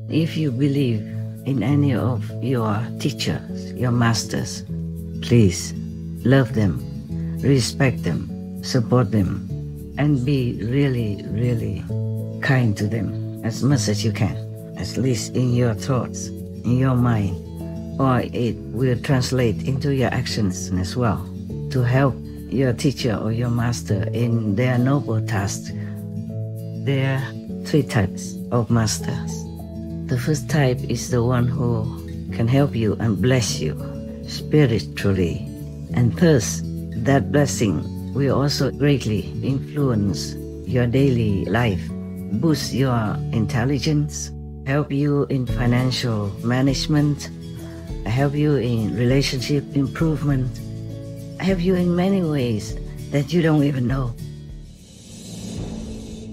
If you believe in any of your teachers, your masters, please love them, respect them, support them, and be really, really kind to them as much as you can, at least in your thoughts, in your mind, or it will translate into your actions as well to help your teacher or your master in their noble task. There are three types of masters. The first type is the one who can help you and bless you spiritually. And thus, that blessing will also greatly influence your daily life, boost your intelligence, help you in financial management, help you in relationship improvement, help you in many ways that you don't even know.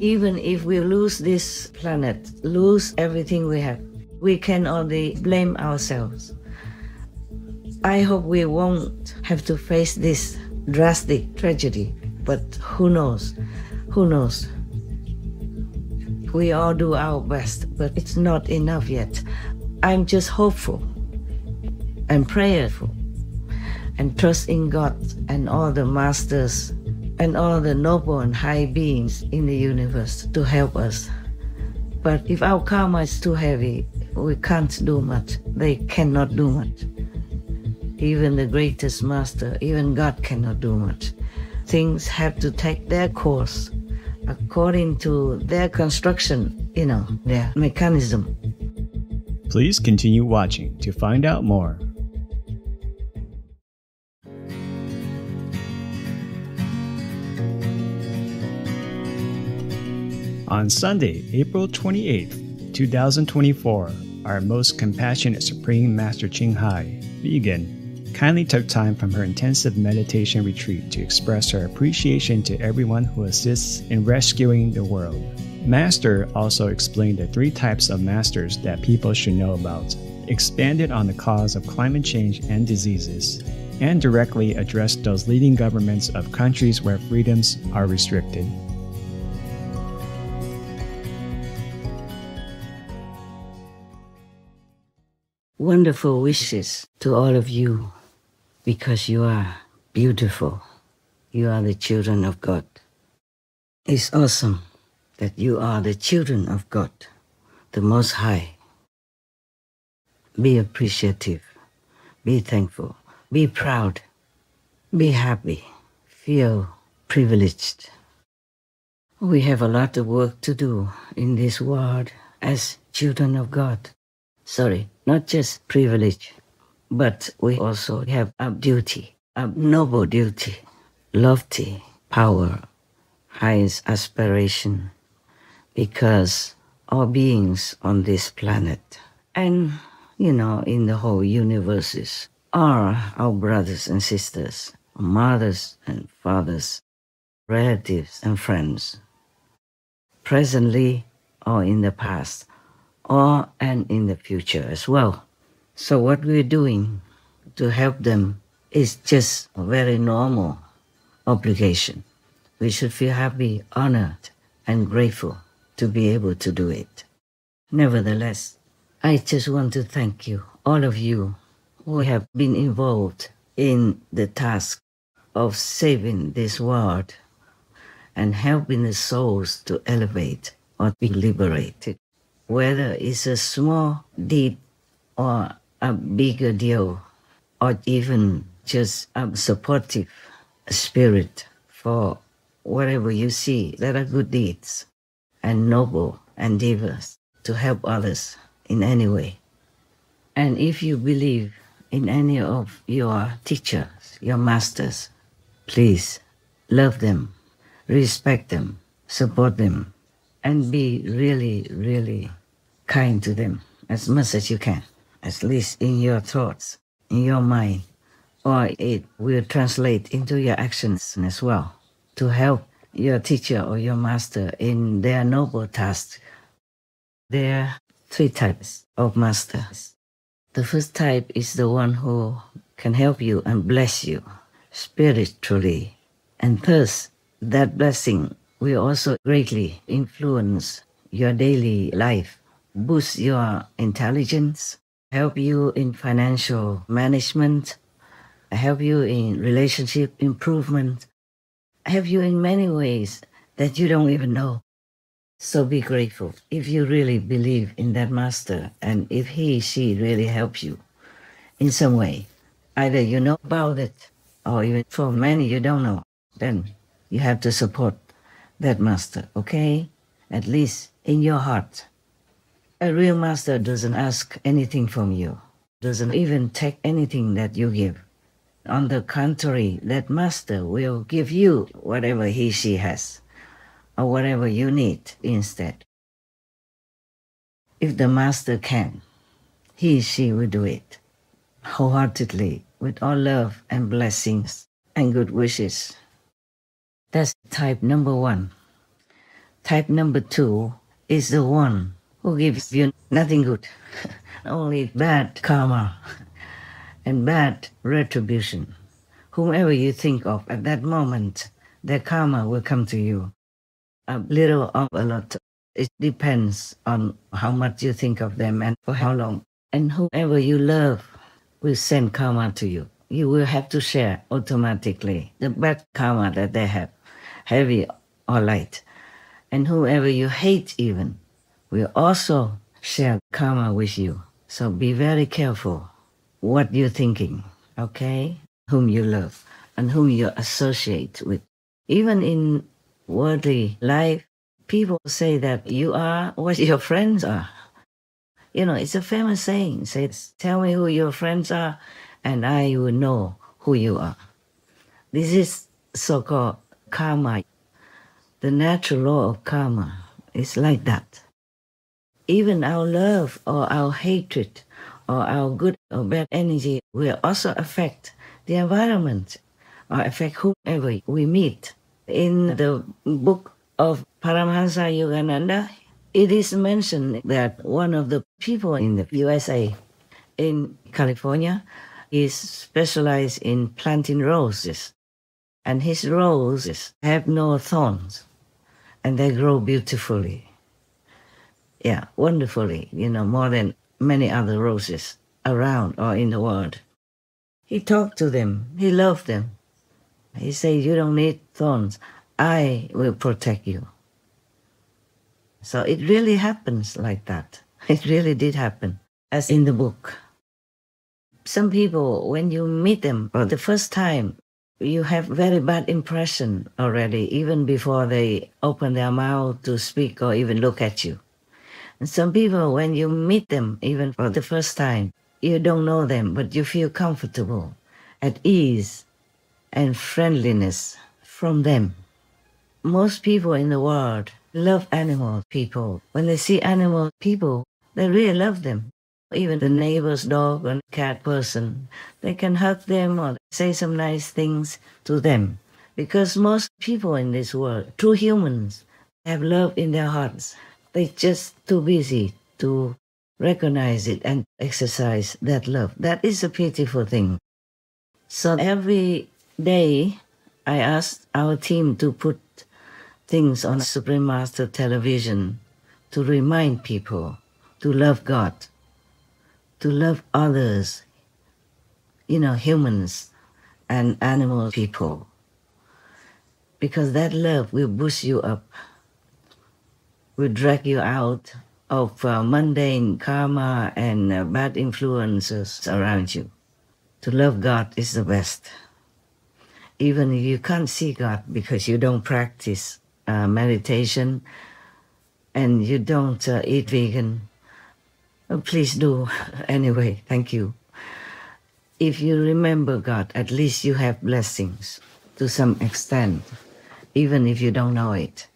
Even if we lose this planet, lose everything we have, we can only blame ourselves. I hope we won't have to face this drastic tragedy, but who knows? Who knows? We all do our best, but it's not enough yet. I'm just hopeful and prayerful and trust in God and all the masters and all the noble and high beings in the universe to help us. But if our karma is too heavy, we can't do much. They cannot do much. Even the greatest master, even God cannot do much. Things have to take their course according to their construction, their mechanism. Please continue watching to find out more. On Sunday, April 28th, 2024, our most compassionate Supreme Master Ching Hai, vegan, kindly took time from her intensive meditation retreat to express her appreciation to everyone who assists in rescuing the world. Master also explained the three types of masters that people should know about, expanded on the cause of climate change and diseases, and directly addressed those leading governments of countries where freedoms are restricted. Wonderful wishes to all of you, because you are beautiful. You are the children of God. It's awesome that you are the children of God, the Most High. Be appreciative, be thankful, be proud, be happy, feel privileged. We have a lot of work to do in this world as children of God. Sorry, not just privilege, but we also have a duty, a noble duty, lofty power, highest aspiration, because all beings on this planet and, in the whole universe are our brothers and sisters, mothers and fathers, relatives and friends, presently or in the past, and in the future as well. So what we're doing to help them is just a very normal obligation. We should feel happy, honored, and grateful to be able to do it. Nevertheless, I just want to thank you, all of you who have been involved in the task of saving this world and helping the souls to elevate or be liberated. Whether it's a small deed or a bigger deal, or even just a supportive spirit for whatever you see that are good deeds and noble endeavors to help others in any way. And if you believe in any of your teachers, your masters, please love them, respect them, support them, and be really, really kind to them as much as you can, at least in your thoughts, in your mind, or it will translate into your actions as well to help your teacher or your master in their noble task. There are three types of masters. The first type is the one who can help you and bless you spiritually, and thus that blessing will also greatly influence your daily life, boost your intelligence, help you in financial management, help you in relationship improvement, help you in many ways that you don't even know. So be grateful if you really believe in that master and if she really helps you in some way. Either you know about it or even for many you don't know. Then you have to support that master, okay? At least in your heart. A real master doesn't ask anything from you, doesn't even take anything that you give. On the contrary, that master will give you whatever she has or whatever you need instead. If the master can, she will do it wholeheartedly with all love and blessings and good wishes. That's type number 1. Type number 2 is the one who gives you nothing good, only bad karma and bad retribution. Whomever you think of at that moment, their karma will come to you. A little or a lot. It depends on how much you think of them and for how long. And whoever you love will send karma to you. You will have to share automatically the bad karma that they have, heavy or light. And whoever you hate even will also share karma with you. So be very careful what you're thinking, okay? Whom you love and whom you associate with. Even in worldly life, people say that you are what your friends are. You know, it's a famous saying. Says, tell me who your friends are and I will know who you are. This is so-called karma. The natural law of karma is like that. Even our love or our hatred or our good or bad energy will also affect the environment or affect whoever we meet. In the book of Paramahansa Yogananda, it is mentioned that one of the people in the USA, in California, is specialized in planting roses. And his roses have no thorns and they grow beautifully. Yeah, wonderfully, more than many other roses around or in the world. He talked to them. He loved them. He said, you don't need thorns. I will protect you. So it really happens like that. It really did happen, as in the book. Some people, when you meet them for the first time, you have very bad impression already, even before they open their mouth to speak or even look at you. And some people, when you meet them, even for the first time, you don't know them, but you feel comfortable, at ease, and friendliness from them. Most people in the world love animal people. When they see animal people, they really love them. Even the neighbor's dog or cat person, they can hug them or say some nice things to them. Because most people in this world, true humans, have love in their hearts. They're just too busy to recognize it and exercise that love. That is a beautiful thing. So every day, I asked our team to put things on Supreme Master television to remind people to love God, to love others, humans and animal people. Because that love will boost you up, will drag you out of mundane karma and bad influences around you. To love God is the best. Even if you can't see God because you don't practice meditation and you don't eat vegan, please do anyway. Thank you. If you remember God, at least you have blessings to some extent, even if you don't know it.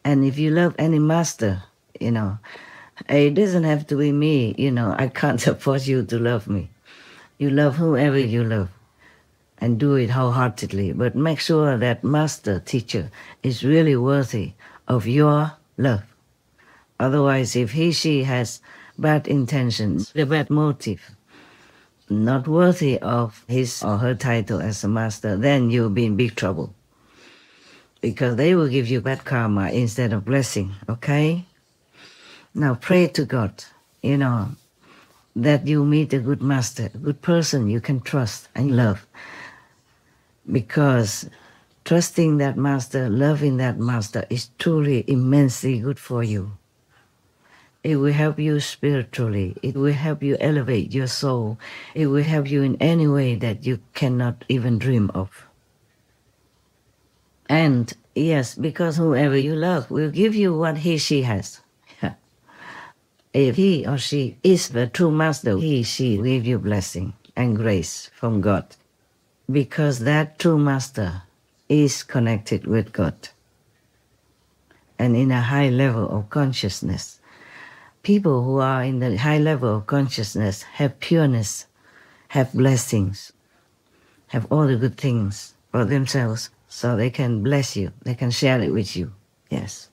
And if you love any master, it doesn't have to be me, I can't force you to love me. You love whoever you love and do it wholeheartedly, but make sure that master, teacher is really worthy of your love. Otherwise, if she has bad intentions, a bad motive, not worthy of his or her title as a master, then you'll be in big trouble. Because they will give you bad karma instead of blessing, okay? Now pray to God, you know, that you meet a good master, a good person you can trust and love. Because trusting that master, loving that master is truly immensely good for you. It will help you spiritually. It will help you elevate your soul. It will help you in any way that you cannot even dream of. And yes, because whoever you love will give you what she has. If he or she is the true master, she will give you blessing and grace from God. Because that true master is connected with God. And in a high level of consciousness. People who are in the high level of consciousness have pureness, have blessings, have all the good things for themselves, so they can bless you, they can share it with you. Yes.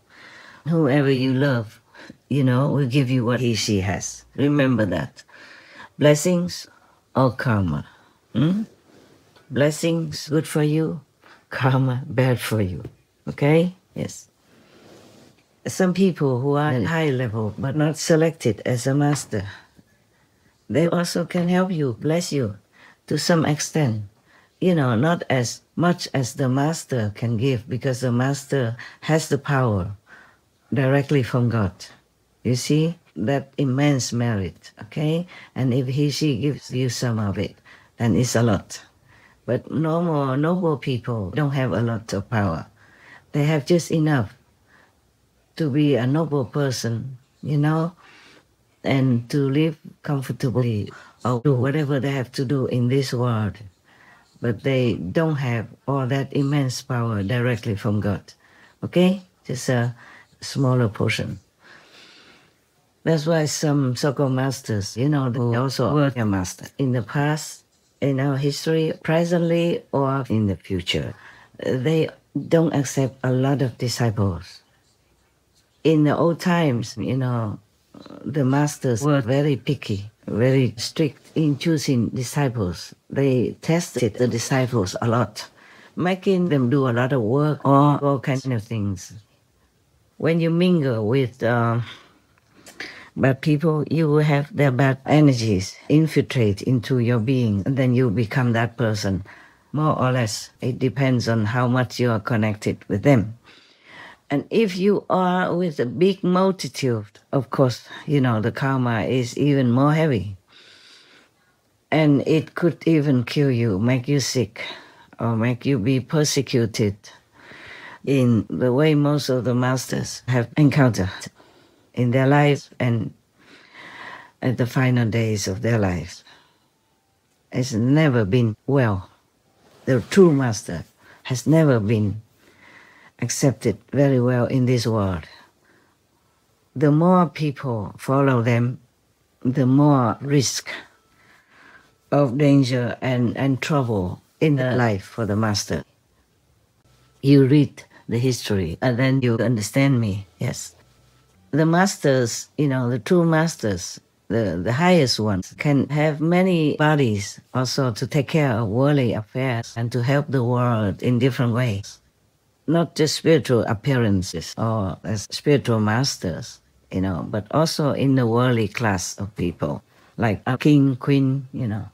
Whoever you love, you know, will give you what she has. Remember that. Blessings or karma. Blessings good for you, karma bad for you. Okay? Yes. Some people who are at high level but not selected as a master, they also can help you, bless you to some extent. You know, not as much as the master can give, because the master has the power directly from God. You see, that immense merit, okay? And if she gives you some of it, then it's a lot. But normal, noble people don't have a lot of power. They have just enough to be a noble person, you know, and to live comfortably or do whatever they have to do in this world. But they don't have all that immense power directly from God. Okay? Just a smaller portion. That's why some so-called masters, you know, they also were a master in the past, in our history, presently, or in the future. They don't accept a lot of disciples. In the old times, you know, the masters were very picky, very strict in choosing disciples. They tested the disciples a lot, making them do a lot of work or all kinds of things. When you mingle with bad people, you will have their bad energies infiltrate into your being, and then you become that person, more or less. It depends on how much you are connected with them. And if you are with a big multitude, of course, you know, the karma is even more heavy. And it could even kill you, make you sick, or make you be persecuted in the way most of the masters have encountered in their lives and at the final days of their lives. It's never been well. The true master has never been accepted very well in this world. The more people follow them, the more risk of danger and trouble in the life for the master. You read the history and then you understand me, yes. The masters, you know, the true masters, the highest ones, can have many bodies also to take care of worldly affairs and to help the world in different ways. Not just spiritual appearances or as spiritual masters, you know, but also in the worldly class of people, like a king, queen, you know,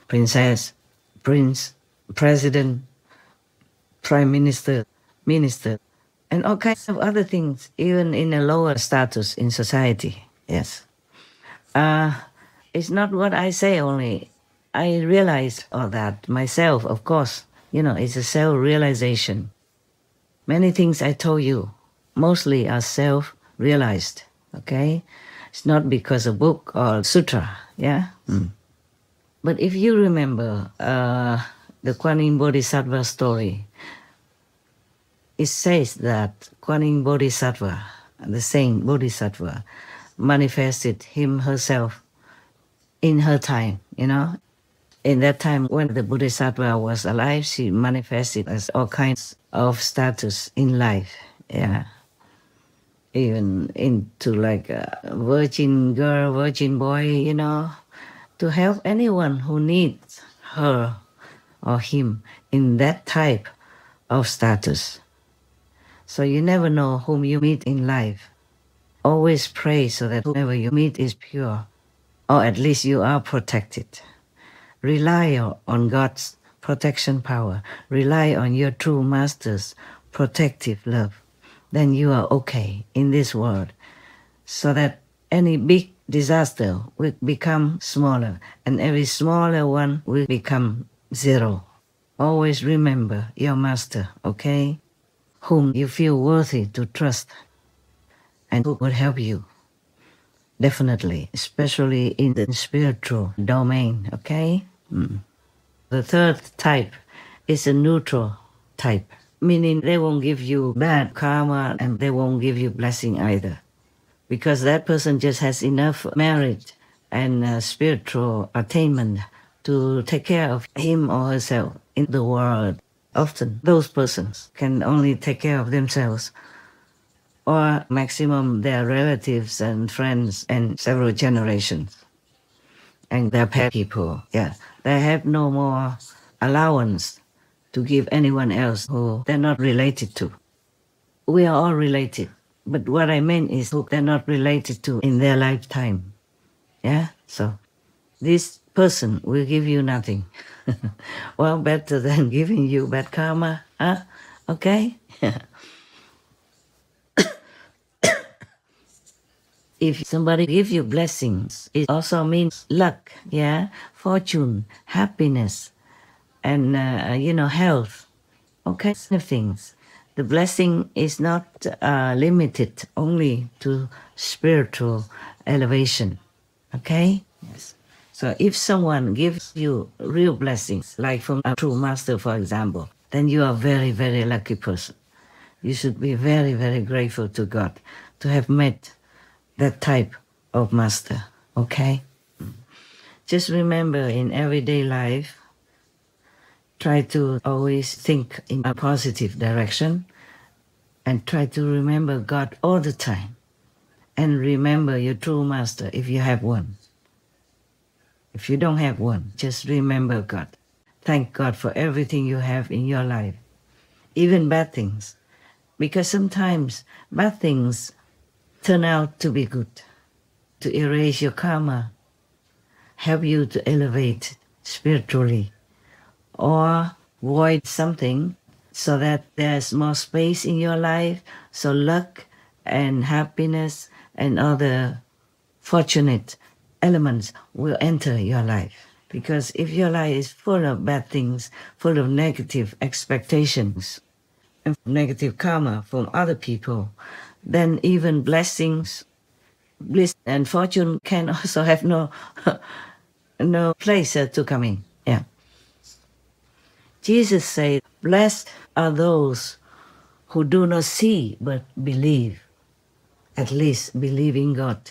princess, prince, president, prime minister, minister, and all kinds of other things, even in a lower status in society, yes. It's not what I say only. I realize all that myself, of course. You know, it's a self-realization. Many things I told you mostly are self-realized, okay? It's not because of book or sutra, yeah? But if you remember the Kuan Yin Bodhisattva story, it says that Kuan Yin Bodhisattva, the saint Bodhisattva, manifested herself in her time, you know? In that time when the Bodhisattva was alive, she manifested as all kinds of status in life, yeah. Even into like a virgin girl, virgin boy, you know, to help anyone who needs her or him in that type of status. So you never know whom you meet in life. Always pray so that whoever you meet is pure, or at least you are protected. Rely on God's protection power. Rely on your true master's protective love. Then you are okay in this world, so that any big disaster will become smaller, and every smaller one will become zero. Always remember your master, okay? Whom you feel worthy to trust and who will help you. Definitely, especially in the spiritual domain, okay? The third type is a neutral type, meaning they won't give you bad karma and they won't give you blessing either, because that person just has enough merit and spiritual attainment to take care of him or herself in the world. Often those persons can only take care of themselves, or maximum their relatives and friends and several generations and their pet people. Yeah, they have no more allowance to give anyone else who they're not related to. We are all related, but what I meant is who they're not related to in their lifetime. Yeah, so this person will give you nothing. Well, better than giving you bad karma, huh? Okay? If somebody gives you blessings, it also means luck, yeah, fortune, happiness, and health, okay, things. The blessing is not limited only to spiritual elevation, okay? Yes. So if someone gives you real blessings, like from a true master, for example, then you are a very, very lucky person. You should be very, very grateful to God to have met that type of master, okay? Just remember, in everyday life, try to always think in a positive direction and try to remember God all the time. And remember your true master if you have one. If you don't have one, just remember God. Thank God for everything you have in your life, even bad things. Because sometimes bad things turn out to be good, to erase your karma, help you to elevate spiritually, or void something so that there's more space in your life, so luck and happiness and other fortunate elements will enter your life. Because if your life is full of bad things, full of negative expectations and negative karma from other people, then even blessings, bliss and fortune can also have no no place to come in. Yeah. Jesus said, blessed are those who do not see but believe. At least believe in God.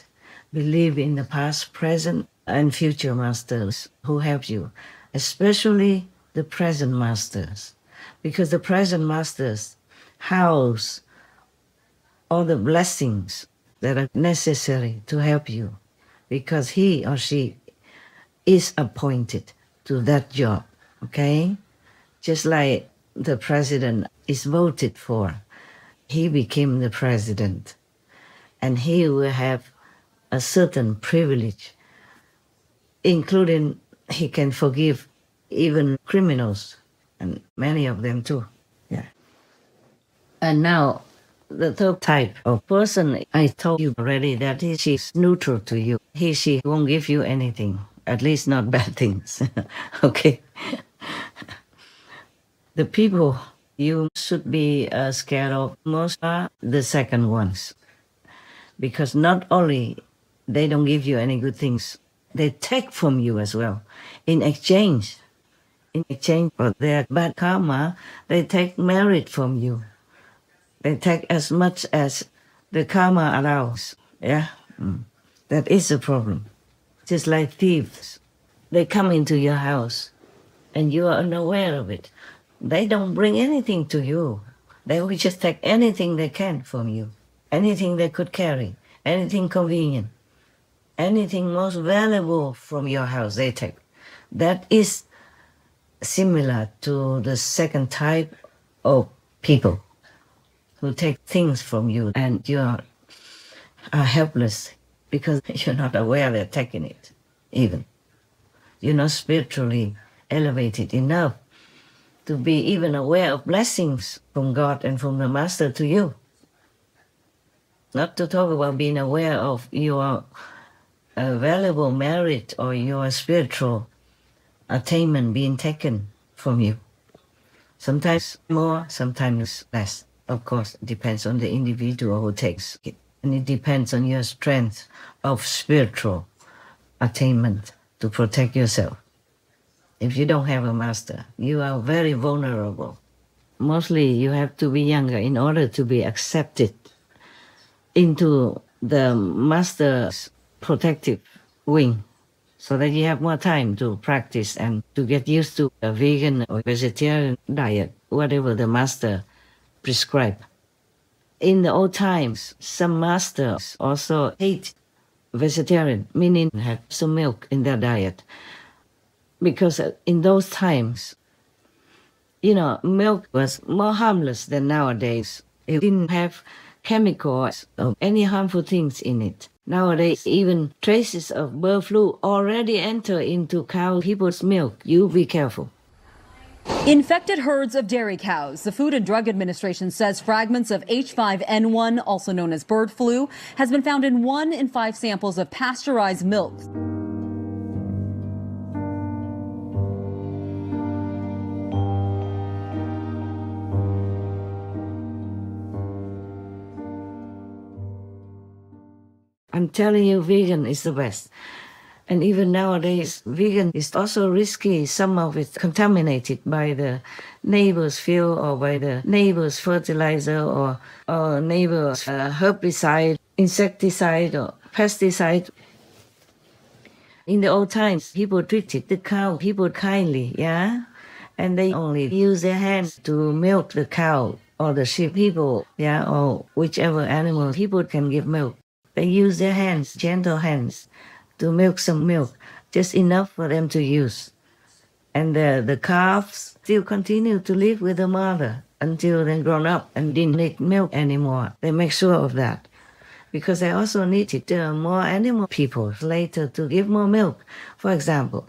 Believe in the past, present, and future masters who help you, especially the present masters. Because the present masters house all the blessings that are necessary to help you, because he or she is appointed to that job, okay? Just like the president is voted for, he became the president, and he will have a certain privilege, including he can forgive even criminals, and many of them too. Yeah. And now, the third type of person, I told you already that she's neutral to you. She won't give you anything, at least not bad things. Okay. The people you should be scared of most are the second ones, because not only they don't give you any good things, they take from you as well. In exchange for their bad karma, they take merit from you. They take as much as the karma allows. Yeah, that is a problem. Just like thieves, they come into your house and you are unaware of it. They don't bring anything to you. They will just take anything they can from you, anything they could carry, anything convenient, anything most valuable from your house they take. That is similar to the second type of people who take things from you, and are helpless because you're not aware they're taking it, even. You're not spiritually elevated enough to be even aware of blessings from God and from the Master to you. Not to talk about being aware of your valuable merit or your spiritual attainment being taken from you. Sometimes more, sometimes less. Of course, it depends on the individual who takes it. And it depends on your strength of spiritual attainment to protect yourself. If you don't have a master, you are very vulnerable. Mostly you have to be younger in order to be accepted into the master's protective wing, so that you have more time to practice and to get used to a vegan or vegetarian diet, whatever the master prescribed. In the old times, some masters also ate vegetarian, meaning had some milk in their diet. Because in those times, milk was more harmless than nowadays. It didn't have chemicals or any harmful things in it. Nowadays, even traces of bird flu already enter into cow people's milk. You be careful. Infected herds of dairy cows. The Food and Drug Administration says fragments of H5N1, also known as bird flu, has been found in 1 in 5 samples of pasteurized milk. I'm telling you, vegan is the best. And even nowadays, vegan is also risky. Some of it contaminated by the neighbor's field or by the neighbor's fertilizer or neighbor's herbicide, insecticide or pesticide. In the old times, people treated the cow people kindly, yeah? And they only use their hands to milk the cow or the sheep people, yeah, or whichever animal people can give milk. They use their hands, gentle hands, to milk some milk, just enough for them to use. And the calves still continue to live with the mother until they're grown up and didn't need milk anymore. They make sure of that because they also needed more animal people later to give more milk, for example,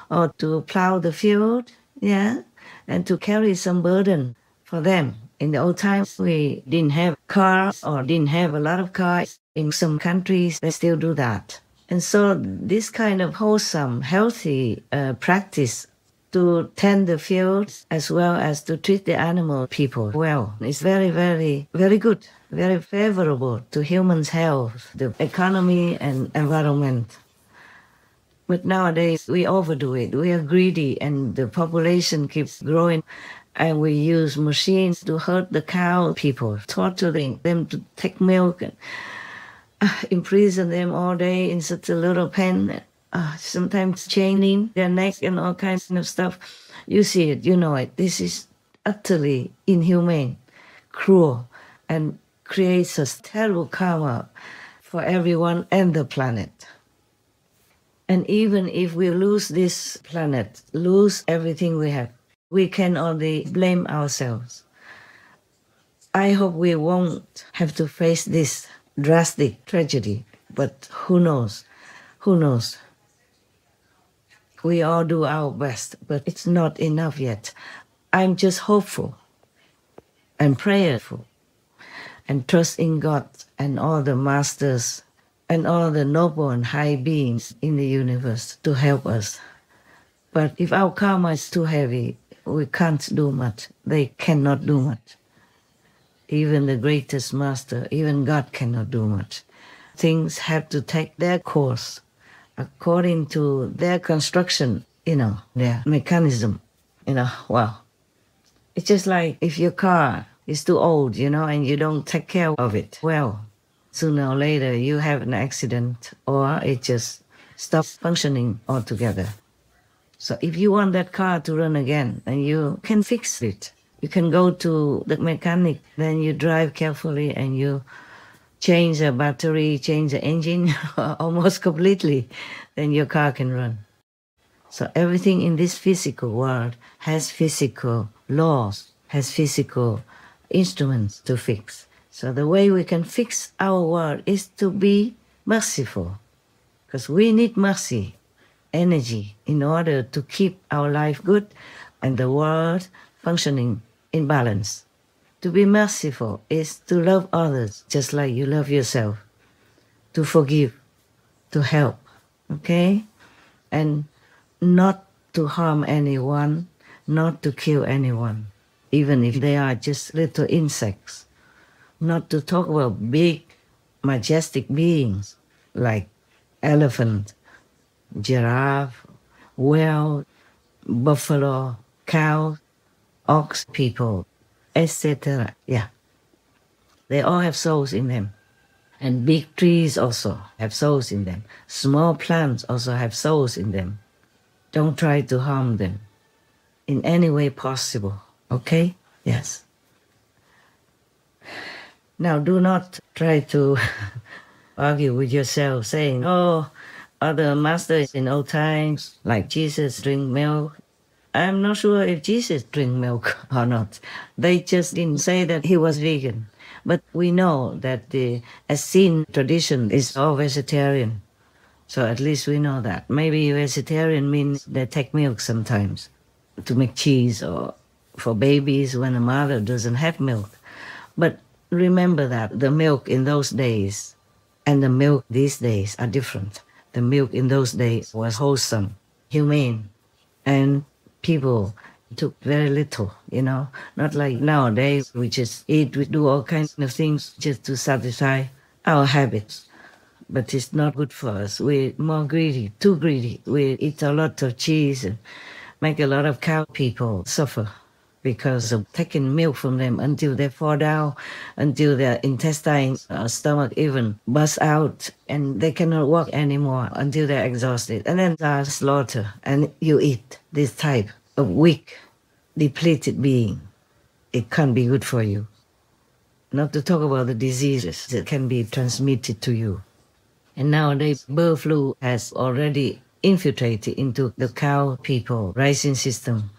or to plow the field, yeah, and to carry some burden for them. In the old times, we didn't have cars or didn't have a lot of cars. In some countries, they still do that. And so this kind of wholesome, healthy practice to tend the fields as well as to treat the animal people well is very, very, very good, very favorable to humans' health, the economy and environment. But nowadays, we overdo it. We are greedy and the population keeps growing. And we use machines to hurt the cow people, torturing them to take milk and imprison them all day in such a little pen, sometimes chaining their neck and all kinds of stuff. You see it, you know it. This is utterly inhumane, cruel, and creates a terrible karma for everyone and the planet. And even if we lose this planet, lose everything we have, we can only blame ourselves. I hope we won't have to face this drastic tragedy, but who knows? Who knows? We all do our best, but it's not enough yet. I'm just hopeful and prayerful and trust in God and all the masters and all the noble and high beings in the universe to help us. But if our karma is too heavy, we can't do much. They cannot do much. Even the greatest master, even God cannot do much. Things have to take their course according to their construction, their mechanism. Well, it's just like if your car is too old, and you don't take care of it well, sooner or later you have an accident or it just stops functioning altogether. So if you want that car to run again, then you can fix it. You can go to the mechanic, then you drive carefully and you change the battery, change the engine almost completely, then your car can run. So everything in this physical world has physical laws, has physical instruments to fix. So the way we can fix our world is to be merciful, because we need mercy, energy, in order to keep our life good and the world functioning in balance. To be merciful is to love others just like you love yourself, to forgive, to help, okay? And not to harm anyone, not to kill anyone, even if they are just little insects. Not to talk about big, majestic beings like elephant, giraffe, whale, buffalo, cow, ox people, etc. Yeah, they all have souls in them. And big trees also have souls in them. Small plants also have souls in them. Don't try to harm them in any way possible, okay? Yes. Now, do not try to argue with yourself saying, oh, other masters in old times, like Jesus, drink milk. I'm not sure if Jesus drink milk or not. They just didn't say that he was vegan. But we know that the Essene tradition is all vegetarian. So at least we know that. Maybe vegetarian means they take milk sometimes to make cheese or for babies when a mother doesn't have milk. But remember that the milk in those days and the milk these days are different. The milk in those days was wholesome, humane, and people took very little, not like nowadays we just eat, we do all kinds of things just to satisfy our habits. But it's not good for us. We're more greedy, too greedy. We eat a lot of cheese and make a lot of cow people suffer because of taking milk from them until they fall down, until their intestines or stomach even burst out and they cannot walk anymore until they're exhausted. And then they are slaughtered and you eat this type of weak, depleted being. It can't be good for you. Not to talk about the diseases that can be transmitted to you. And nowadays, bird flu has already infiltrated into the cow people raising system.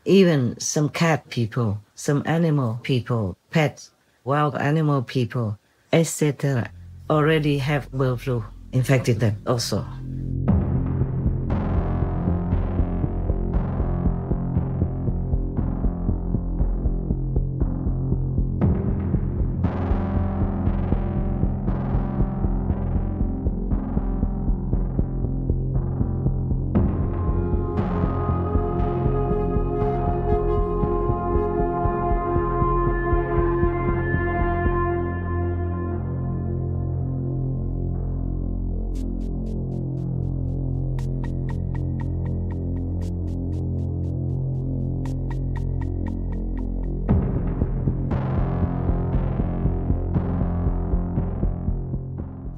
Even some cat people, some animal people, pets, wild animal people, etc. already have bird flu infected them also.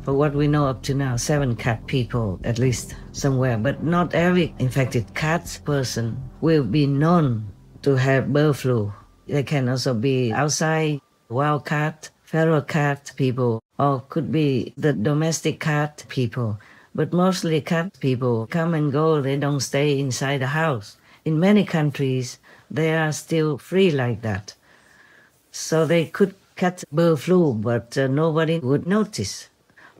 For what we know up to now, 7 cat people, at least somewhere, but not every infected cat person will be known to have bird flu. They can also be outside, wild cat, feral cat people, or could be the domestic cat people. But mostly cat people come and go, they don't stay inside the house. In many countries, they are still free like that. So they could catch bird flu, but nobody would notice.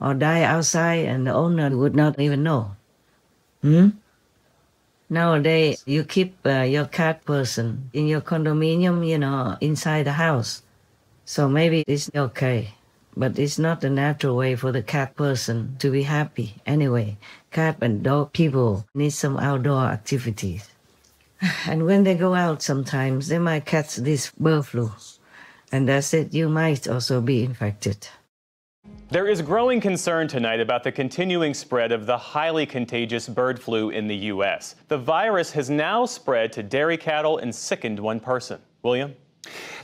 Or die outside and the owner would not even know. Nowadays, you keep your cat person in your condominium, inside the house. So maybe it's okay. But it's not the natural way for the cat person to be happy. Anyway, cat and dog people need some outdoor activities. And when they go out sometimes, they might catch this bird flu. And that's it, you might also be infected. There is growing concern tonight about the continuing spread of the highly contagious bird flu in the U.S. The virus has now spread to dairy cattle and sickened one person. William?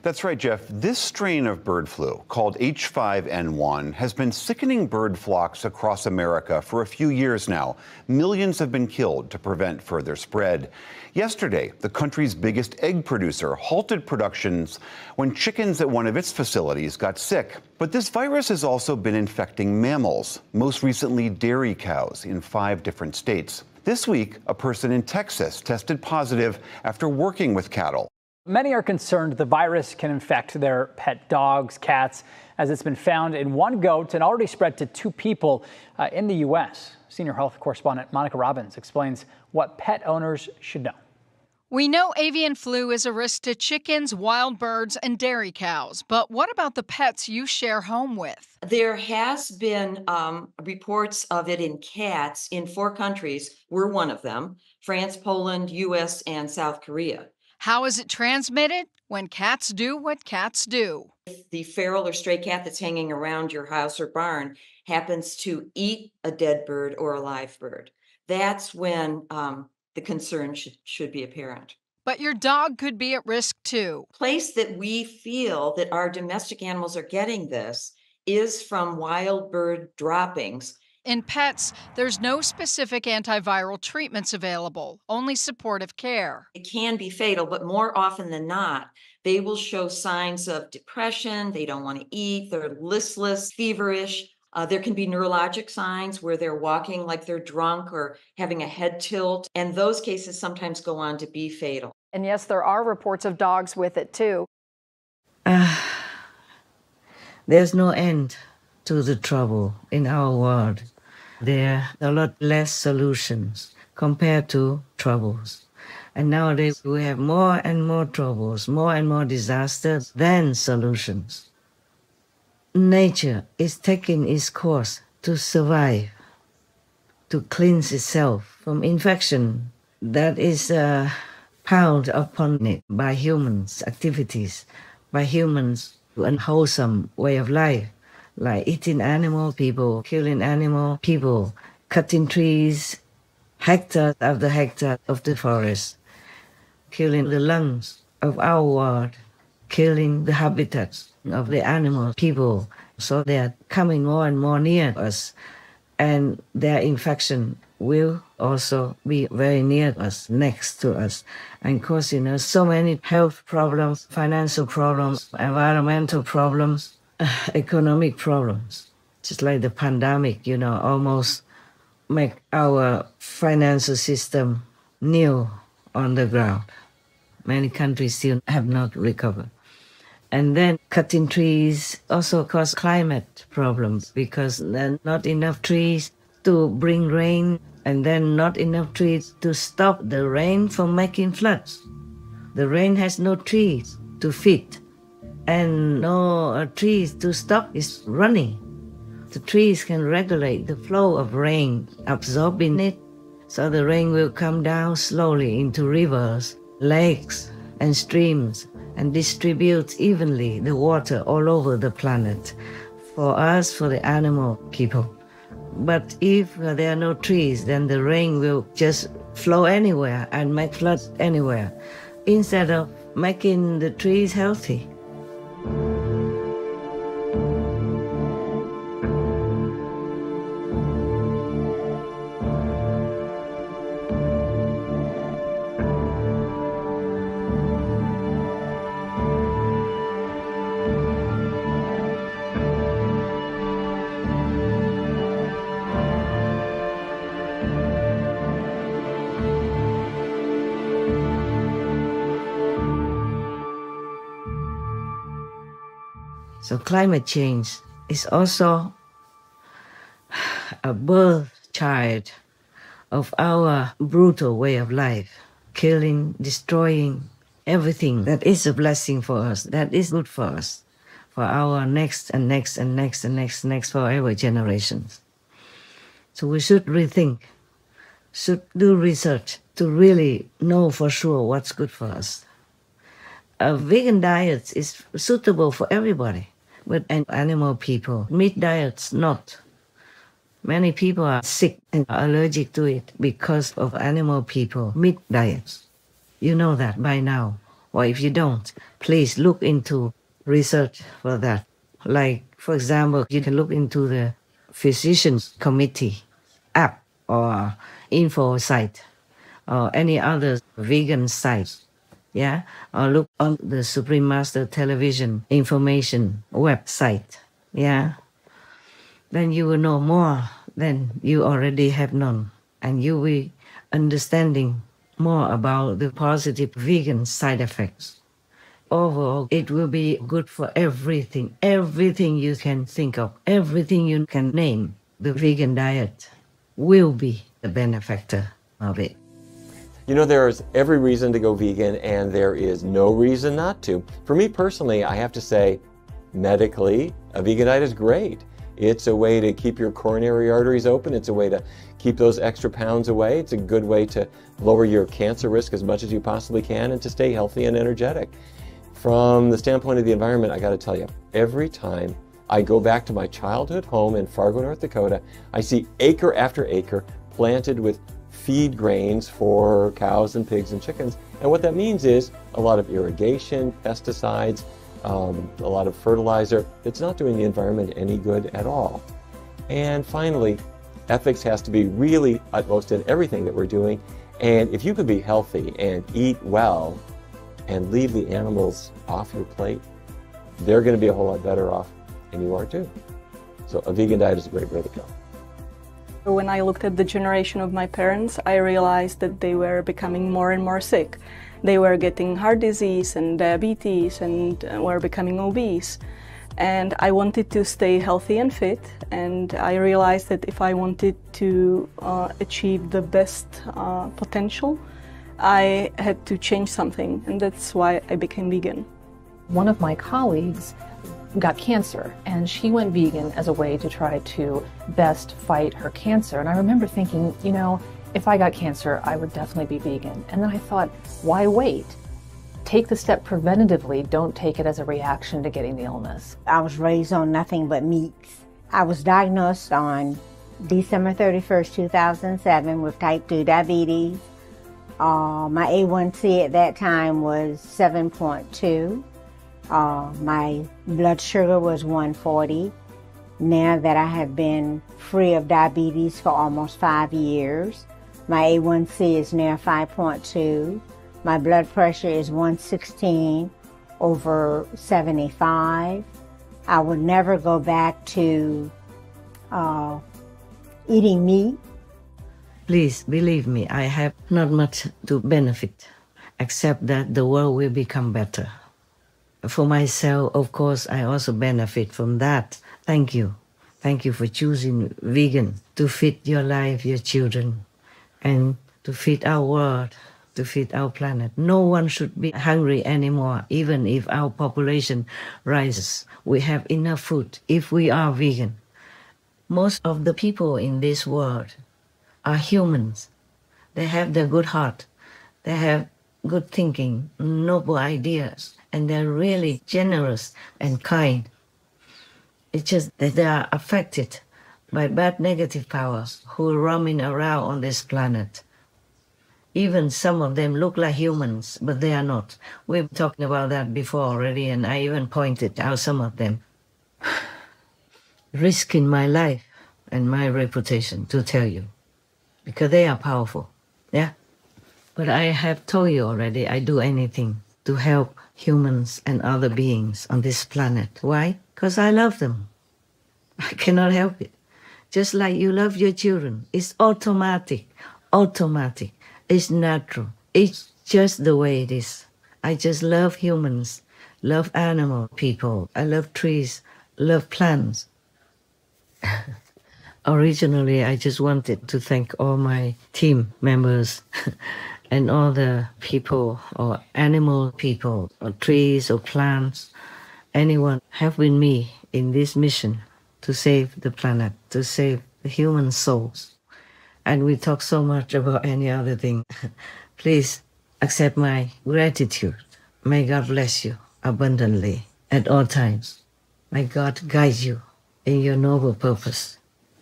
That's right, Jeff. This strain of bird flu, called H5N1, has been sickening bird flocks across America for a few years now. Millions have been killed to prevent further spread. Yesterday, the country's biggest egg producer halted productions when chickens at one of its facilities got sick. But this virus has also been infecting mammals, most recently dairy cows, in 5 different states. This week, a person in Texas tested positive after working with cattle. Many are concerned the virus can infect their pet dogs, cats, as it's been found in one goat and already spread to 2 people in the U.S. Senior health correspondent Monica Robbins explains what pet owners should know. We know avian flu is a risk to chickens, wild birds, and dairy cows. But what about the pets you share home with? There has been reports of it in cats in 4 countries. We're one of them: France, Poland, U.S., and South Korea. How is it transmitted? When cats do what cats do. If the feral or stray cat that's hanging around your house or barn happens to eat a dead bird or a live bird, that's when the concern should be apparent. But your dog could be at risk too. Place that we feel that our domestic animals are getting this is from wild bird droppings. In pets, there's no specific antiviral treatments available, only supportive care. It can be fatal, but more often than not, they will show signs of depression. They don't want to eat. They're listless, feverish. There can be neurologic signs where they're walking like they're drunk or having a head tilt. And those cases sometimes go on to be fatal. And yes, there are reports of dogs with it too. There's no end to the trouble in our world. There are a lot less solutions compared to troubles. And nowadays we have more and more troubles, more and more disasters than solutions. Nature is taking its course to survive, to cleanse itself from infection that is piled upon it by humans' activities, by humans' unwholesome way of life, like eating animal people, killing animal people, cutting trees, hectare after hectare of the forest, killing the lungs of our world, killing the habitats of the animal people. So they are coming more and more near us, and their infection will also be very near us, next to us, and cause, so many health problems, financial problems, environmental problems, economic problems. Just like the pandemic, almost make our financial system new on the ground. Many countries still have not recovered. And then cutting trees also cause climate problems because there are not enough trees to bring rain, and then not enough trees to stop the rain from making floods. The rain has no trees to feed and no trees to stop its running. The trees can regulate the flow of rain, absorbing it, so the rain will come down slowly into rivers, lakes, and streams, and distribute evenly the water all over the planet for us, for the animal people. But if there are no trees, then the rain will just flow anywhere and make floods anywhere, instead of making the trees healthy. So climate change is also a birth child of our brutal way of life, killing, destroying everything that is a blessing for us, that is good for us, for our next and next and next and next forever generations. So we should rethink, should do research to really know for sure what's good for us. A vegan diet is suitable for everybody, but animal people, meat diets not. Many people are sick and allergic to it because of animal people, meat diets. You know that by now. Or if you don't, please look into research for that. Like, for example, you can look into the Physicians Committee app or info site or any other vegan site. Yeah, or look on the Supreme Master Television information website. Yeah, then you will know more than you already have known, and you will understanding more about the positive vegan side effects. overall, it will be good for everything. Everything you can think of, everything you can name. The vegan diet will be the benefactor of it. You know, there's every reason to go vegan, and there is no reason not to. For me personally, I have to say, medically, a vegan diet is great. It's a way to keep your coronary arteries open. It's a way to keep those extra pounds away. It's a good way to lower your cancer risk as much as you possibly can and to stay healthy and energetic. From the standpoint of the environment, I got to tell you, every time I go back to my childhood home in Fargo, North Dakota, I see acre after acre planted with feed grains for cows and pigs and chickens. And what that means is a lot of irrigation, pesticides, a lot of fertilizer that's not doing the environment any good at all. And finally, ethics has to be really utmost in everything that we're doing. And if you can be healthy and eat well and leave the animals off your plate, they're going to be a whole lot better off, and you are too. So a vegan diet is a great way to go. When I looked at the generation of my parents, I realized that they were becoming more and more sick. They were getting heart disease and diabetes and were becoming obese. And I wanted to stay healthy and fit, and I realized that if I wanted to achieve the best potential, I had to change something, and that's why I became vegan. One of my colleagues got cancer, and she went vegan as a way to try to best fight her cancer. And I remember thinking, you know, if I got cancer, I would definitely be vegan. And then I thought, why wait? Take the step preventatively. Don't take it as a reaction to getting the illness. I was raised on nothing but meats. I was diagnosed on December 31st, 2007 with type 2 diabetes. My A1C at that time was 7.2. My blood sugar was 140. Now that I have been free of diabetes for almost 5 years, my A1C is now 5.2. My blood pressure is 116/75. I would never go back to eating meat. Please believe me, I have not much to benefit, except that the world will become better. For myself, of course, I also benefit from that. Thank you. Thank you for choosing vegan to feed your life, your children, and to feed our world, to feed our planet. No one should be hungry anymore, even if our population rises. We have enough food if we are vegan. Most of the people in this world are humans. They have their good heart. They have good thinking, noble ideas, and they're really generous and kind. It's just that they are affected by bad negative powers who are roaming around on this planet. Even some of them look like humans, but they are not. We've been talking about that before already, and I even pointed out some of them. Risking my life and my reputation to tell you, because they are powerful, yeah? But I have told you already, I do anything to help humans and other beings on this planet. Why? Because I love them. I cannot help it. Just like you love your children. It's automatic, automatic. It's natural. It's just the way it is. I just love humans, love animal people. I love trees, love plants. Originally, I just wanted to thank all my team members and all the people or animal people or trees or plants, anyone have with me in this mission to save the planet, to save the human souls. And we talk so much about any other thing. Please accept my gratitude. May God bless you abundantly at all times. May God guide you in your noble purpose,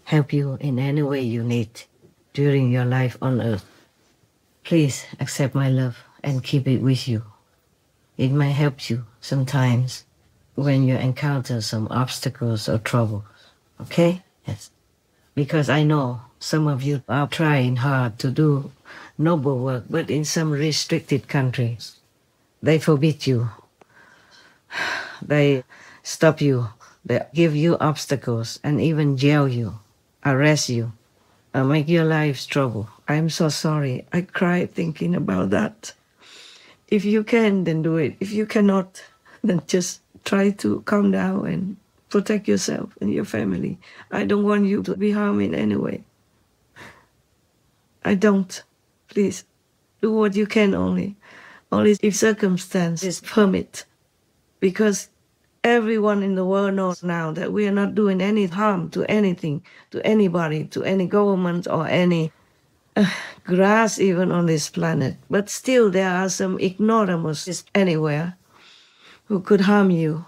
help you in any way you need during your life on earth. Please accept my love and keep it with you. It may help you sometimes when you encounter some obstacles or troubles. Okay? Yes. Because I know some of you are trying hard to do noble work, but in some restricted countries, they forbid you. They stop you. They give you obstacles and even jail you, arrest you, make your life trouble. I'm so sorry. I cry thinking about that. If you can, then do it. If you cannot, then just try to calm down and protect yourself and your family. I don't want you to be harmed in any way. I don't. Please, do what you can only. Only if circumstances permit. Because everyone in the world knows now that we are not doing any harm to anything, to anybody, to any government or any grass even on this planet. But still there are some ignoramuses anywhere who could harm you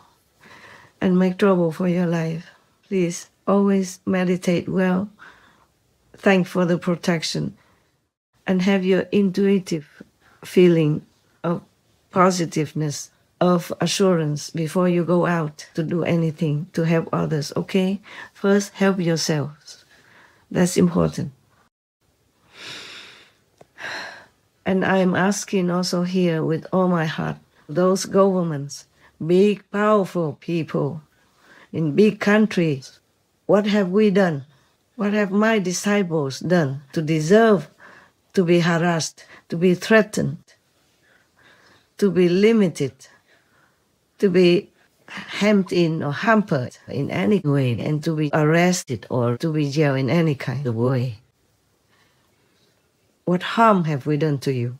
and make trouble for your life. Please always meditate well, thank for the protection, and have your intuitive feeling of positiveness, of assurance before you go out to do anything to help others, okay? First, help yourselves. That's important. And I'm asking also here with all my heart, those governments, big, powerful people in big countries, what have we done? What have my disciples done to deserve to be harassed, to be threatened, to be limited, to be hemmed in or hampered in any way, and to be arrested or to be jailed in any kind of way? What harm have we done to you?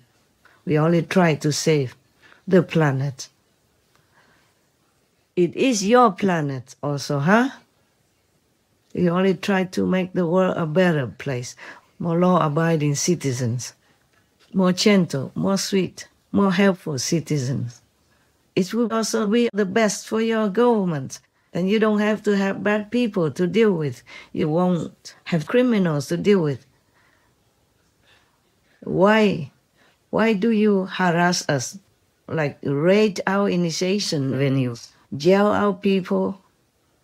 We only try to save the planet. It is your planet also, huh? You only try to make the world a better place, more law-abiding citizens, more gentle, more sweet, more helpful citizens. It will also be the best for your government. And you don't have to have bad people to deal with. You won't have criminals to deal with. Why? Why do you harass us? Like raid our initiation venues, jail our people,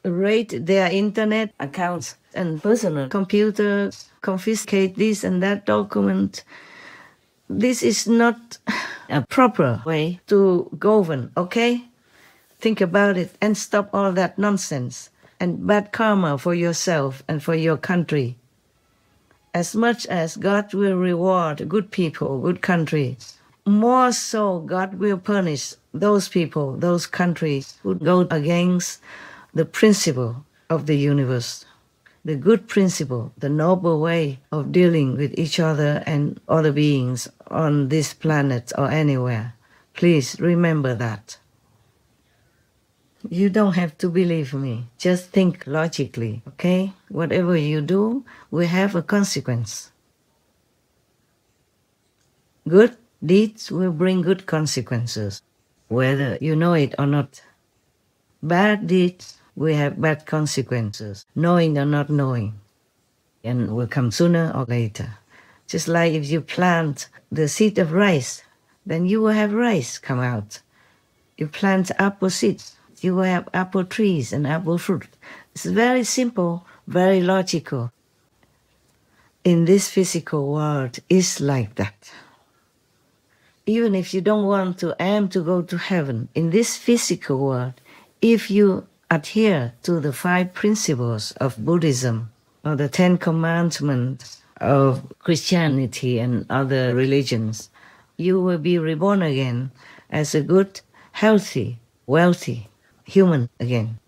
raid their internet accounts and personal computers, confiscate this and that document. This is not a proper way to govern, okay? Think about it and stop all that nonsense and bad karma for yourself and for your country. As much as God will reward good people, good countries, more so God will punish those people, those countries who go against the principle of the universe, the good principle, the noble way of dealing with each other and other beings on this planet or anywhere. Please remember that. You don't have to believe me. Just think logically, okay? Whatever you do will have a consequence. Good deeds will bring good consequences, whether you know it or not. Bad deeds will have bad consequences, knowing or not knowing, and will come sooner or later. Just like if you plant the seed of rice, then you will have rice come out. You plant apple seeds, you will have apple trees and apple fruit. It's very simple, very logical. In this physical world, it's like that. Even if you don't want to aim to go to heaven, in this physical world, if you adhere to the 5 principles of Buddhism or the 10 commandments of Christianity and other religions, you will be reborn again as a good, healthy, wealthy human again.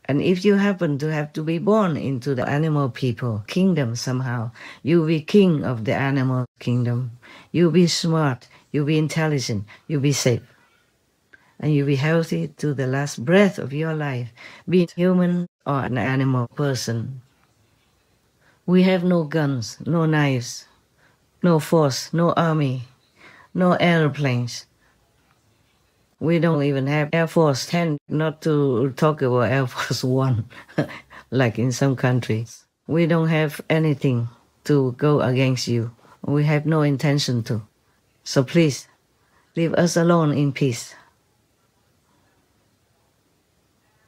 And if you happen to have to be born into the animal people kingdom somehow, you'll be king of the animal kingdom. You'll be smart, you'll be intelligent, you'll be safe. And you'll be healthy to the last breath of your life, be it human or an animal person. We have no guns, no knives, no force, no army, no airplanes. We don't even have Air Force 10, not to talk about Air Force 1, like in some countries. We don't have anything to go against you. We have no intention to. So please, leave us alone in peace.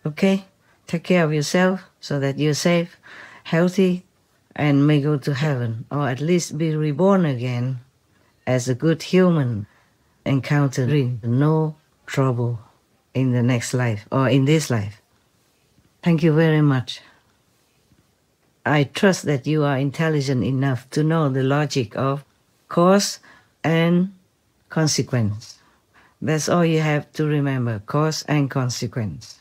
Okay? Take care of yourself so that you're safe, healthy, and may go to heaven, or at least be reborn again as a good human, encountering no trouble in the next life or in this life. Thank you very much. I trust that you are intelligent enough to know the logic of cause and consequence. That's all you have to remember, cause and consequence.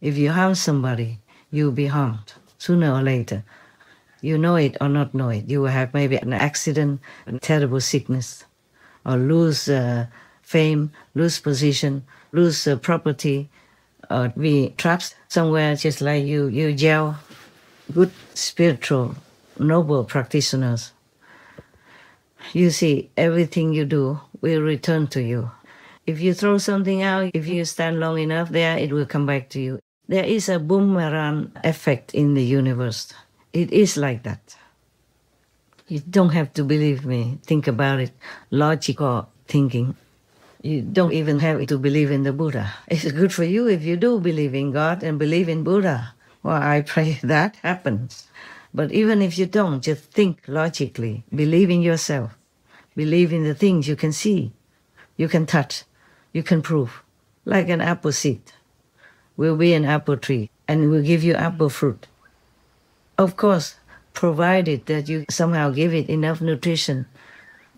If you harm somebody, you'll be harmed sooner or later. You know it or not know it. You will have maybe an accident, a terrible sickness, or lose fame, lose position, lose property, or be trapped somewhere just like you jail good spiritual, noble practitioners. You see, everything you do will return to you. If you throw something out, if you stand long enough there, it will come back to you. There is a boomerang effect in the universe. It is like that. You don't have to believe me. Think about it. Logical thinking. You don't even have to believe in the Buddha. It's good for you if you do believe in God and believe in Buddha. Well, I pray that happens. But even if you don't, just think logically. Believe in yourself. Believe in the things you can see, you can touch, you can prove. Like an apple seed will be an apple tree and will give you apple fruit. Of course, provided that you somehow give it enough nutrition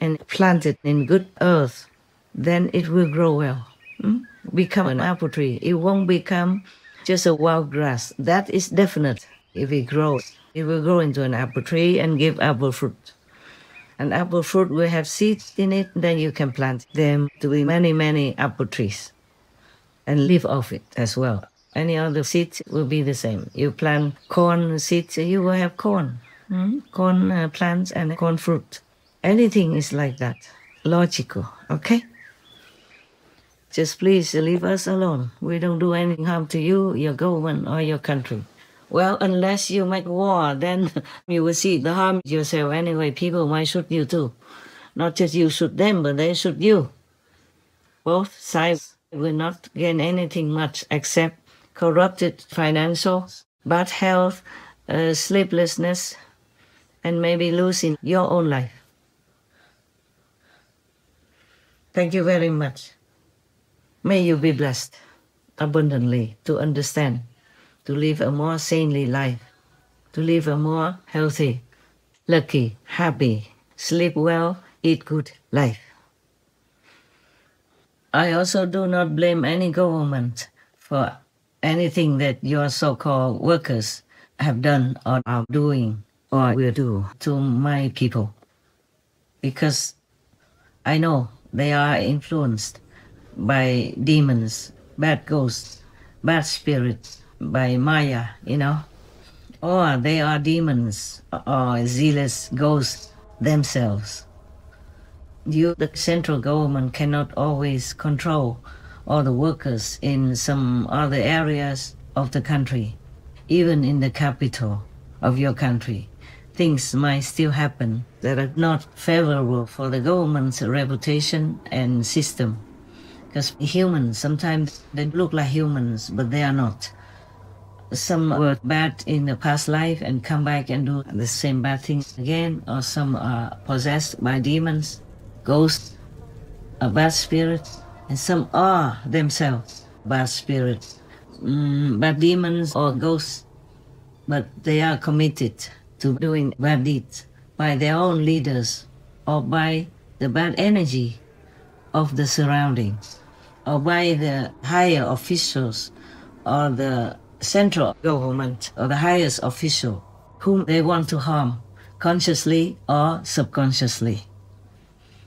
and plant it in good earth, then it will grow well. Become an apple tree. It won't become just a wild grass. That is definite. If it grows, it will grow into an apple tree and give apple fruit. An apple fruit will have seeds in it, then you can plant them to be many, many apple trees and live off it as well. Any other seeds will be the same. You plant corn seeds, you will have corn. Corn plants and corn fruit. Anything is like that. Logical, okay? Just please leave us alone. We don't do any harm to you, your government, or your country. Well, unless you make war, then you will see the harm yourself anyway. People might shoot you too. Not just you shoot them, but they shoot you. Both sides will not gain anything much except corrupted financial, bad health, sleeplessness, and maybe losing your own life. Thank you very much. May you be blessed abundantly to understand, to live a more sanely life, to live a more healthy, lucky, happy, sleep well, eat good life. I also do not blame any government for anything that your so-called workers have done or are doing or will do to my people, because I know they are influenced by demons, bad ghosts, bad spirits, by Maya, or they are demons or zealous ghosts themselves. You, the central government, cannot always control all the workers in some other areas of the country. Even in the capital of your country, things might still happen that are not favorable for the government's reputation and system. Because humans, sometimes they look like humans, but they are not. Some were bad in the past life and come back and do the same bad things again, or some are possessed by demons, ghosts, bad spirits, and some are themselves bad spirits, bad demons or ghosts, but they are committed to doing bad deeds by their own leaders or by the bad energy of the surroundings, or by the higher officials or the central government or the highest official whom they want to harm, consciously or subconsciously,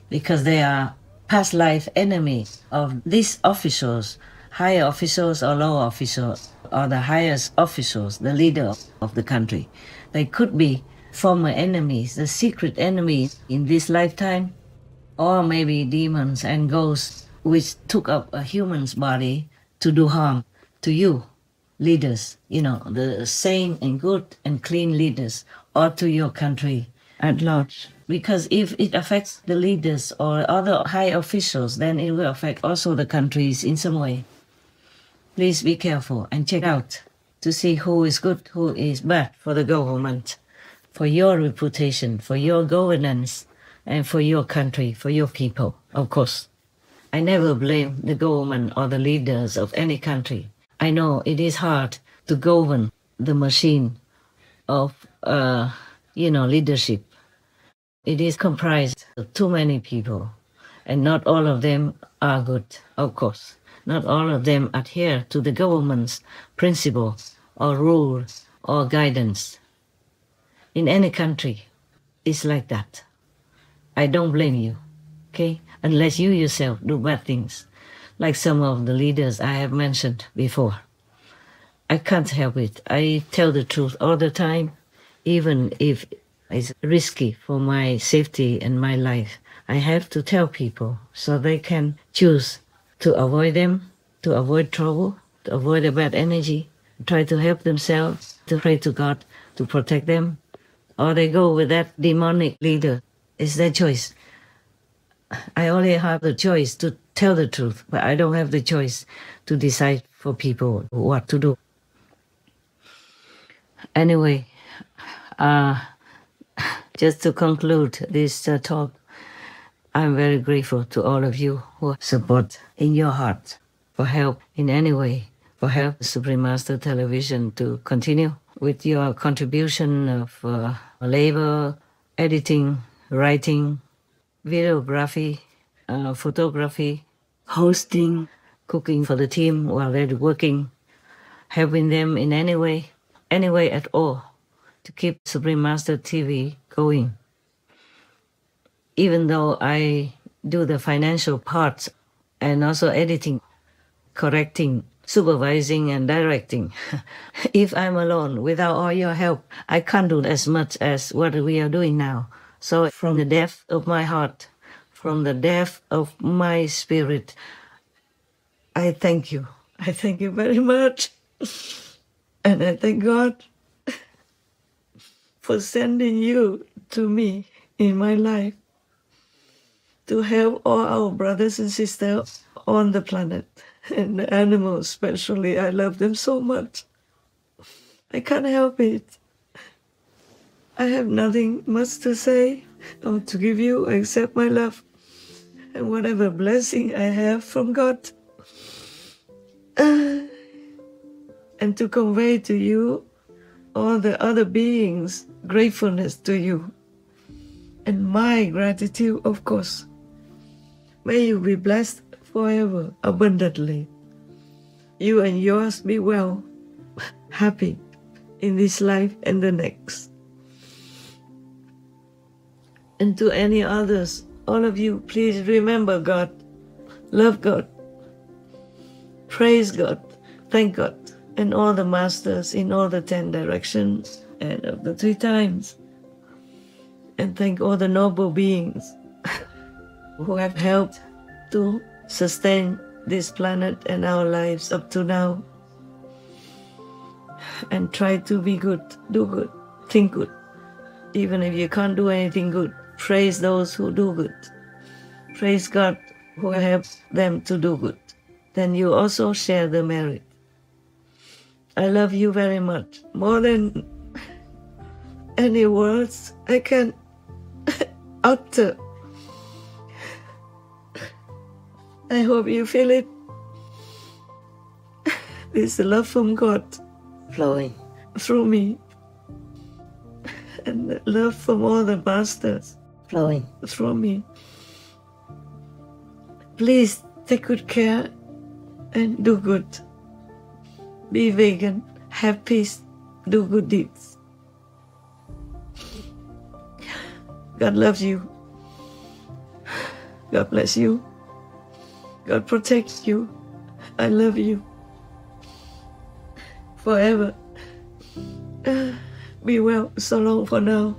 because they are past life enemies of these officials, higher officials or lower officials, or the highest officials, the leader of the country. They could be former enemies, the secret enemies in this lifetime, or maybe demons and ghosts which took up a human's body to do harm to you, leaders, the sane and good and clean leaders, or to your country at large. Because if it affects the leaders or other high officials, then it will affect also the countries in some way. Please be careful and check out to see who is good, who is bad for the government, for your reputation, for your governance, and for your country, for your people, of course. I never blame the government or the leaders of any country. I know it is hard to govern the machine of, leadership. It is comprised of too many people, and not all of them are good, of course. Not all of them adhere to the government's principles or rules or guidance. In any country, it's like that. I don't blame you, okay? Unless you yourself do bad things, like some of the leaders I have mentioned before. I can't help it. I tell the truth all the time, even if it's risky for my safety and my life. I have to tell people so they can choose to avoid them, to avoid trouble, to avoid the bad energy, try to help themselves, to pray to God to protect them, or they go with that demonic leader. It's their choice. I only have the choice to tell the truth, but I don't have the choice to decide for people what to do. Anyway, just to conclude this talk, I'm very grateful to all of you who support in your heart, for help in any way, for help Supreme Master Television to continue with your contribution of labor, editing, writing, videography, photography, hosting, cooking for the team while they're working, helping them in any way at all, to keep Supreme Master TV going. Even though I do the financial parts and also editing, correcting, supervising, and directing. If I'm alone, without all your help, I can't do as much as what we are doing now. So from the depth of my heart, from the depth of my spirit, I thank you. I thank you very much. And I thank God for sending you to me in my life to help all our brothers and sisters on the planet, and the animals especially. I love them so much. I can't help it. I have nothing much to say or to give you except my love and whatever blessing I have from God. And to convey to you, all the other beings, gratefulness to you. And my gratitude, of course. May you be blessed forever, abundantly. You and yours be well, happy in this life and the next. And to any others, all of you, please remember God, love God, praise God, thank God, and all the masters in all the 10 directions and of the 3 times. And thank all the noble beings who have helped to sustain this planet and our lives up to now. And try to be good, do good, think good. Even if you can't do anything good, praise those who do good. Praise God who helps them to do good. Then you also share the merit. I love you very much, more than any words I can utter. I hope you feel it. This love from God flowing through me, and the love from all the masters flowing through me. Please take good care and do good. Be vegan, have peace, do good deeds. God loves you. God bless you. God protects you. I love you. Forever. Be well. So long for now.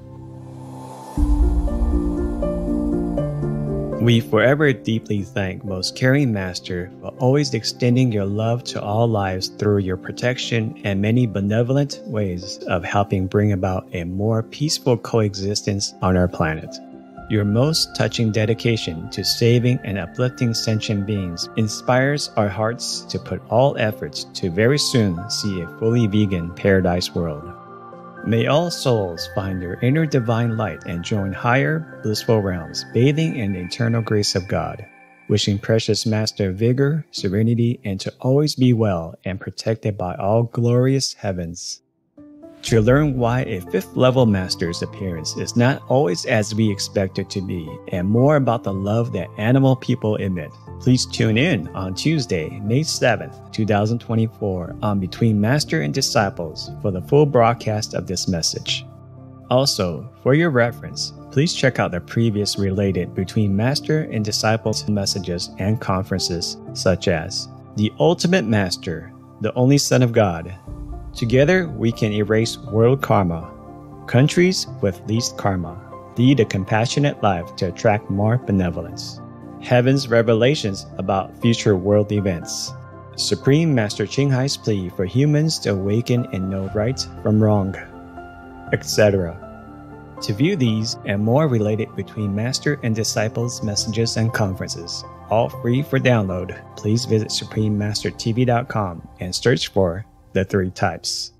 We forever deeply thank Most Caring Master for always extending your love to all lives through your protection and many benevolent ways of helping bring about a more peaceful coexistence on our planet. Your most touching dedication to saving and uplifting sentient beings inspires our hearts to put all efforts to very soon see a fully vegan paradise world. May all souls find their inner divine light and join higher, blissful realms, bathing in the eternal grace of God. Wishing Precious Master vigor, serenity, and to always be well and protected by all glorious heavens. To learn why a 5th level master's appearance is not always as we expect it to be, and more about the love that animal people emit, please tune in on Tuesday, May 7th, 2024 on Between Master and Disciples for the full broadcast of this message. Also, for your reference, please check out the previous related Between Master and Disciples messages and conferences, such as The Ultimate Master, the Only Son of God. Together, we can erase world karma. Countries with least karma. Lead a compassionate life to attract more benevolence. Heaven's revelations about future world events. Supreme Master Ching Hai's plea for humans to awaken and know right from wrong, etc. To view these and more related Between Master and Disciples messages and conferences, all free for download, please visit SupremeMasterTV.com and search for The 3 Types.